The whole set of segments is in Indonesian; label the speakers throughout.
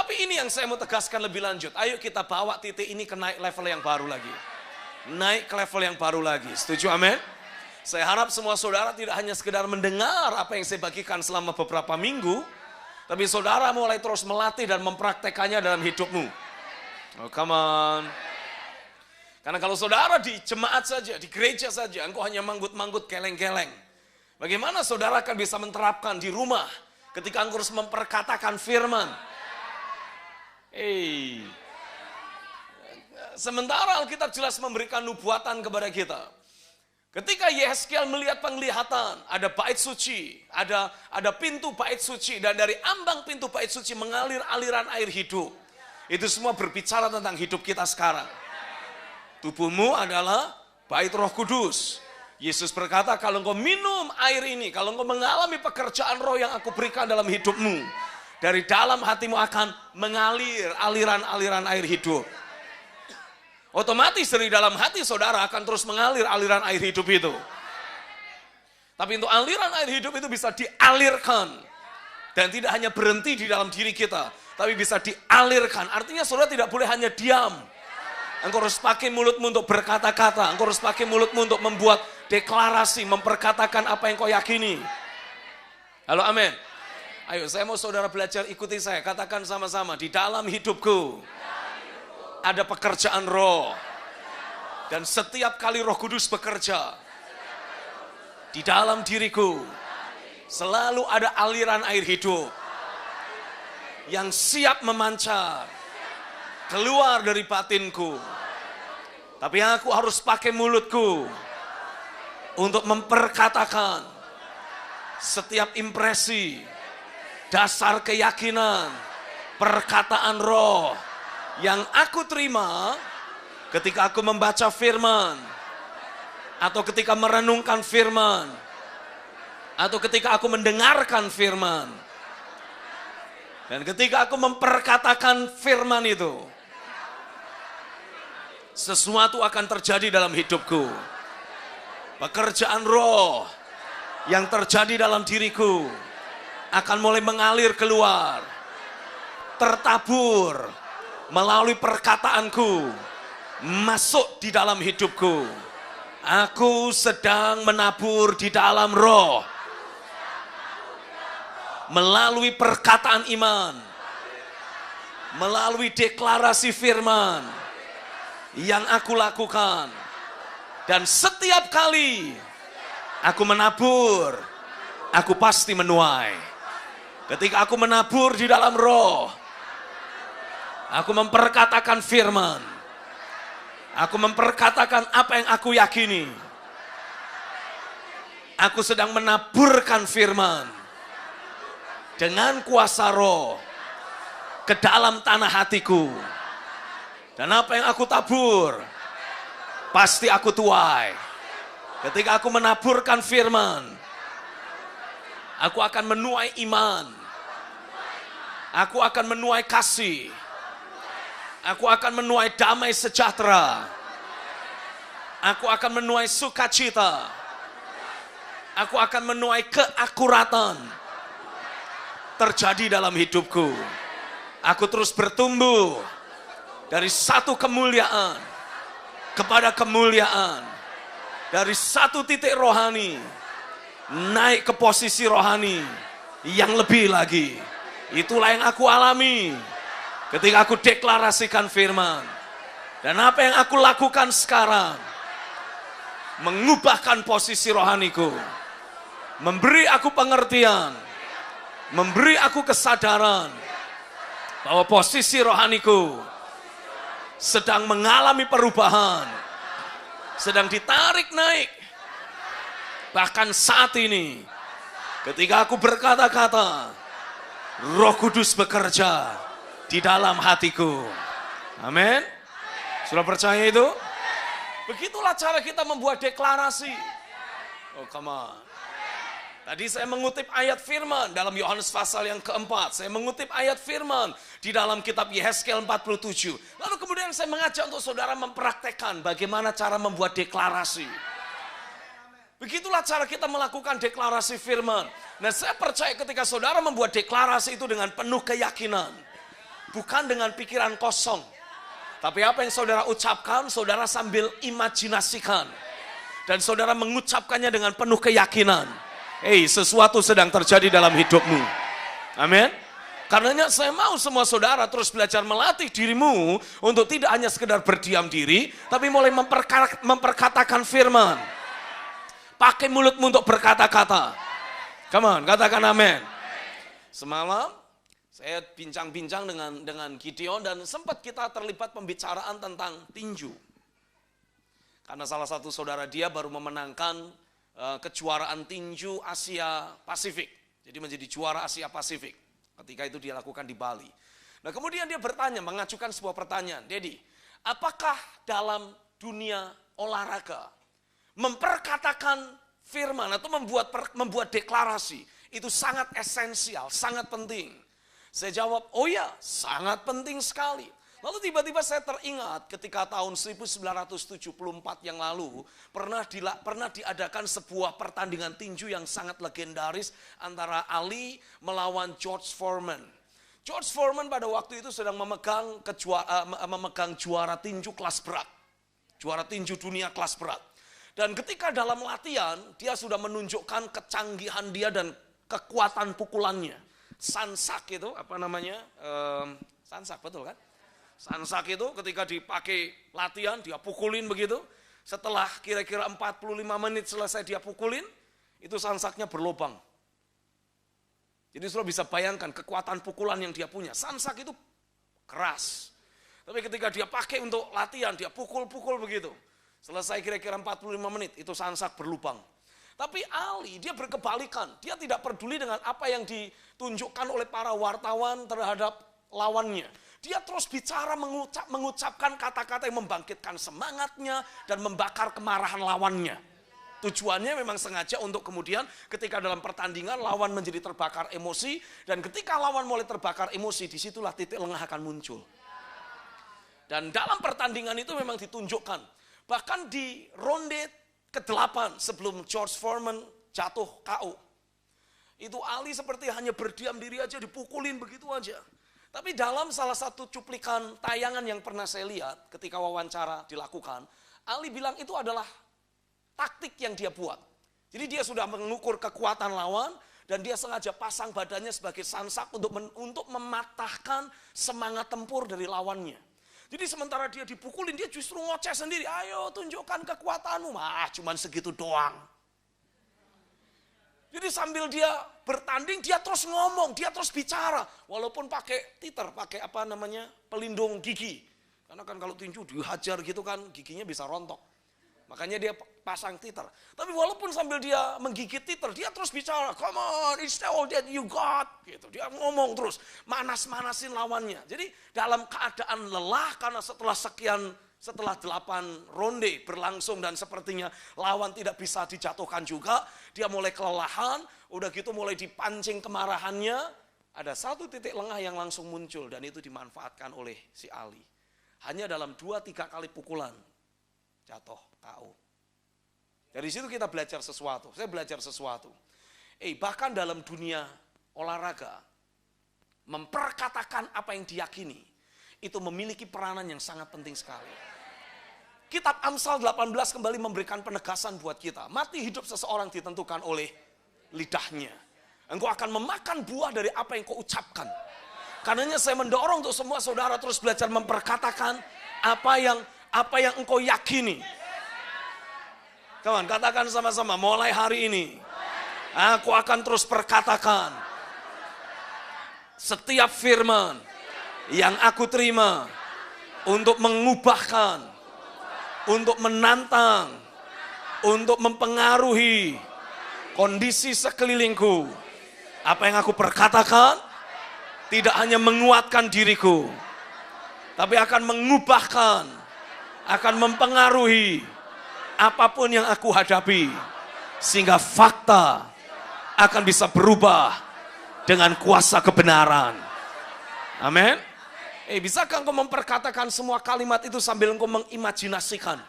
Speaker 1: Tapi ini yang saya mau tegaskan lebih lanjut. Ayo kita bawa titik ini ke naik level yang baru lagi. Naik ke level yang baru lagi. Setuju, amin? Saya harap semua saudara tidak hanya sekedar mendengar apa yang saya bagikan selama beberapa minggu, tapi saudara mulai terus melatih dan mempraktekannya dalam hidupmu. Oh, come on. Karena kalau saudara di jemaat saja, di gereja saja, engkau hanya manggut-manggut keleng-keleng. Bagaimana saudara akan bisa menerapkan di rumah ketika engkau harus memperkatakan firman? Sementara Alkitab jelas memberikan nubuatan kepada kita. Ketika Yehezkiel melihat penglihatan, ada bait suci, ada pintu bait suci, dan dari ambang pintu bait suci mengalir aliran air hidup. Itu semua berbicara tentang hidup kita sekarang. Tubuhmu adalah bait Roh Kudus. Yesus berkata, kalau engkau minum air ini, kalau engkau mengalami pekerjaan roh yang aku berikan dalam hidupmu, dari dalam hatimu akan mengalir aliran-aliran air hidup. Otomatis dari dalam hati saudara akan terus mengalir aliran air hidup itu. Tapi untuk aliran air hidup itu bisa dialirkan. Dan tidak hanya berhenti di dalam diri kita, tapi bisa dialirkan. Artinya saudara tidak boleh hanya diam. Engkau harus pakai mulutmu untuk berkata-kata. Engkau harus pakai mulutmu untuk membuat deklarasi, memperkatakan apa yang kau yakini. Halo, amin. Ayo, saya mau saudara belajar, ikuti saya. Katakan sama-sama, di dalam hidupku ada pekerjaan roh. Dan setiap kali Roh Kudus bekerja, di dalam diriku selalu ada aliran air hidup yang siap memancar keluar dari batinku. Tapi aku harus pakai mulutku untuk memperkatakan setiap impresi, dasar keyakinan, perkataan roh yang aku terima ketika aku membaca firman, atau ketika merenungkan firman, atau ketika aku mendengarkan firman. Dan ketika aku memperkatakan firman itu, sesuatu akan terjadi dalam hidupku. Pekerjaan roh yang terjadi dalam diriku akan mulai mengalir keluar, tertabur melalui perkataanku, masuk di dalam hidupku. Aku sedang menabur di dalam roh melalui perkataan iman, melalui deklarasi firman yang aku lakukan. Dan setiap kali aku menabur, aku pasti menuai. Ketika aku menabur di dalam roh, aku memperkatakan firman, aku memperkatakan apa yang aku yakini. Aku sedang menaburkan firman dengan kuasa roh ke dalam tanah hatiku. Dan apa yang aku tabur, pasti aku tuai. Ketika aku menaburkan firman, aku akan menuai iman. Aku akan menuai kasih. Aku akan menuai damai sejahtera. Aku akan menuai sukacita. Aku akan menuai keakuratan terjadi dalam hidupku. Aku terus bertumbuh dari satu kemuliaan kepada kemuliaan, dari satu titik rohani naik ke posisi rohani yang lebih lagi. Itulah yang aku alami ketika aku deklarasikan firman. Dan apa yang aku lakukan sekarang mengubahkan posisi rohaniku, memberi aku pengertian, memberi aku kesadaran bahwa posisi rohaniku sedang mengalami perubahan, sedang ditarik naik. Bahkan saat ini, ketika aku berkata-kata, Roh Kudus bekerja di dalam hatiku. Amin. Sudah percaya itu? Begitulah cara kita membuat deklarasi. Oh, come on. Tadi saya mengutip ayat firman dalam Yohanes pasal yang keempat. Saya mengutip ayat firman di dalam kitab Yehezkiel 47. Lalu kemudian saya mengajak untuk saudara mempraktekkan bagaimana cara membuat deklarasi. Begitulah cara kita melakukan deklarasi firman. Nah, saya percaya ketika saudara membuat deklarasi itu dengan penuh keyakinan, bukan dengan pikiran kosong. Tapi apa yang saudara ucapkan, saudara sambil imajinasikan. Dan saudara mengucapkannya dengan penuh keyakinan. Sesuatu sedang terjadi dalam hidupmu. Amin. Karenanya saya mau semua saudara terus belajar melatih dirimu untuk tidak hanya sekedar berdiam diri, tapi mulai memperkatakan firman. Pakai mulutmu untuk berkata-kata. Come on, katakan amin. Semalam saya bincang-bincang dengan Gideon dan sempat kita terlibat pembicaraan tentang tinju. Karena salah satu saudara dia baru memenangkan kejuaraan tinju Asia Pasifik. Jadi menjadi juara Asia Pasifik. Ketika itu dia lakukan di Bali. Nah kemudian dia bertanya, mengajukan sebuah pertanyaan. Dedi, apakah dalam dunia olahraga memperkatakan firman atau membuat deklarasi itu sangat esensial, sangat penting? Saya jawab, oh ya, sangat penting sekali. Lalu tiba-tiba saya teringat ketika tahun 1974 yang lalu pernah diadakan sebuah pertandingan tinju yang sangat legendaris antara Ali melawan George Foreman. George Foreman pada waktu itu sedang memegang juara tinju kelas berat. Juara tinju dunia kelas berat. Dan ketika dalam latihan dia sudah menunjukkan kecanggihan dia dan kekuatan pukulannya. Sansak itu apa namanya? Sansak betul kan? Sansak itu ketika dipakai latihan, dia pukulin begitu. Setelah kira-kira 45 menit selesai dia pukulin, itu sansaknya berlubang. Jadi saudara bisa bayangkan kekuatan pukulan yang dia punya. Sansak itu keras. Tapi ketika dia pakai untuk latihan, dia pukul-pukul begitu. Selesai kira-kira 45 menit, itu sansak berlubang. Tapi Ali, dia berkebalikan. Dia tidak peduli dengan apa yang ditunjukkan oleh para wartawan terhadap lawannya. Dia terus bicara mengucapkan kata-kata yang membangkitkan semangatnya dan membakar kemarahan lawannya. Tujuannya memang sengaja untuk kemudian ketika dalam pertandingan lawan menjadi terbakar emosi. Dan ketika lawan mulai terbakar emosi, disitulah titik lengah akan muncul. Dan dalam pertandingan itu memang ditunjukkan. Bahkan di ronde ke-8 sebelum George Foreman jatuh KO. Itu Ali seperti hanya berdiam diri aja, dipukulin begitu aja. Tapi dalam salah satu cuplikan tayangan yang pernah saya lihat ketika wawancara dilakukan, Ali bilang itu adalah taktik yang dia buat. Jadi dia sudah mengukur kekuatan lawan dan dia sengaja pasang badannya sebagai sansak untuk mematahkan semangat tempur dari lawannya. Jadi sementara dia dipukulin, dia justru ngoceh sendiri. Ayo tunjukkan kekuatanmu. Cuman segitu doang. Jadi sambil dia bertanding, dia terus ngomong, dia terus bicara. Walaupun pakai titer, pakai pelindung gigi. Karena kan kalau tinju dihajar gitu kan, giginya bisa rontok. Makanya dia pasang titer. Tapi walaupun sambil dia menggigit titer, dia terus bicara, come on, it's all that you got. Gitu. Dia ngomong terus, manas-manasin lawannya. Jadi dalam keadaan lelah karena setelah 8 ronde berlangsung dan sepertinya lawan tidak bisa dijatuhkan juga, dia mulai kelelahan, udah gitu mulai dipancing kemarahannya, ada satu titik lengah yang langsung muncul dan itu dimanfaatkan oleh si Ali. Hanya dalam 2-3 kali pukulan, jatuh KO. Dari situ kita belajar sesuatu, saya belajar sesuatu. Bahkan dalam dunia olahraga, memperkatakan apa yang diyakini, itu memiliki peranan yang sangat penting sekali. Kitab Amsal 18 kembali memberikan penegasan buat kita. Mati hidup seseorang ditentukan oleh lidahnya. Engkau akan memakan buah dari apa yang kau ucapkan. Karenanya saya mendorong untuk semua saudara terus belajar memperkatakan apa yang engkau yakini. Kawan, katakan sama-sama, mulai hari ini aku akan terus perkatakan setiap firman yang aku terima untuk mengubahkan, untuk menantang, untuk mempengaruhi kondisi sekelilingku. Apa yang aku perkatakan tidak hanya menguatkan diriku, tapi akan mengubahkan, akan mempengaruhi apapun yang aku hadapi. Sehingga fakta akan bisa berubah dengan kuasa kebenaran. Amin. Bisakah engkau memperkatakan semua kalimat itu sambil engkau mengimajinasikan?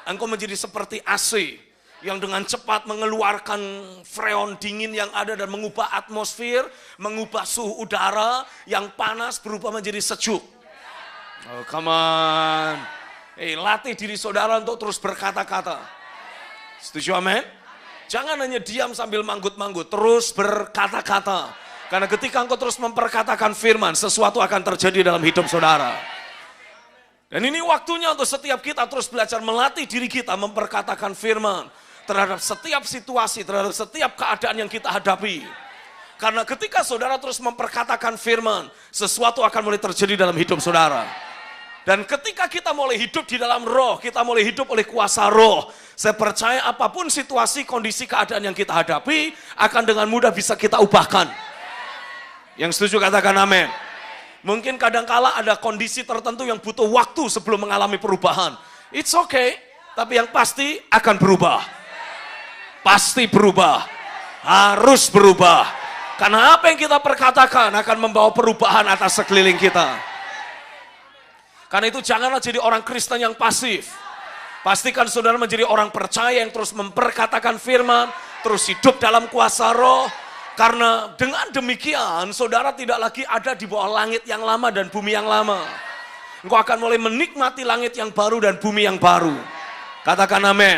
Speaker 1: Engkau menjadi seperti AC. yang dengan cepat mengeluarkan freon dingin yang ada dan mengubah atmosfer, mengubah suhu udara yang panas berubah menjadi sejuk. Oh, come on. Latih diri saudara untuk terus berkata-kata. Setuju, amin? Jangan hanya diam sambil manggut-manggut, terus berkata-kata. Karena ketika engkau terus memperkatakan firman, sesuatu akan terjadi dalam hidup saudara. Dan ini waktunya untuk setiap kita terus belajar melatih diri kita memperkatakan firman terhadap setiap situasi, terhadap setiap keadaan yang kita hadapi. Karena ketika saudara terus memperkatakan firman, sesuatu akan mulai terjadi dalam hidup saudara. Dan ketika kita mulai hidup di dalam roh, kita mulai hidup oleh kuasa roh, saya percaya apapun situasi, kondisi, keadaan yang kita hadapi, akan dengan mudah bisa kita ubahkan. Yang setuju katakan amin. Mungkin kadangkala ada kondisi tertentu yang butuh waktu sebelum mengalami perubahan. It's okay, tapi yang pasti akan berubah. Pasti berubah. Harus berubah. Karena apa yang kita perkatakan akan membawa perubahan atas sekeliling kita. Karena itu janganlah jadi orang Kristen yang pasif. Pastikan saudara menjadi orang percaya yang terus memperkatakan firman, terus hidup dalam kuasa roh. Karena dengan demikian saudara tidak lagi ada di bawah langit yang lama dan bumi yang lama. Engkau akan mulai menikmati langit yang baru dan bumi yang baru. Katakan amin.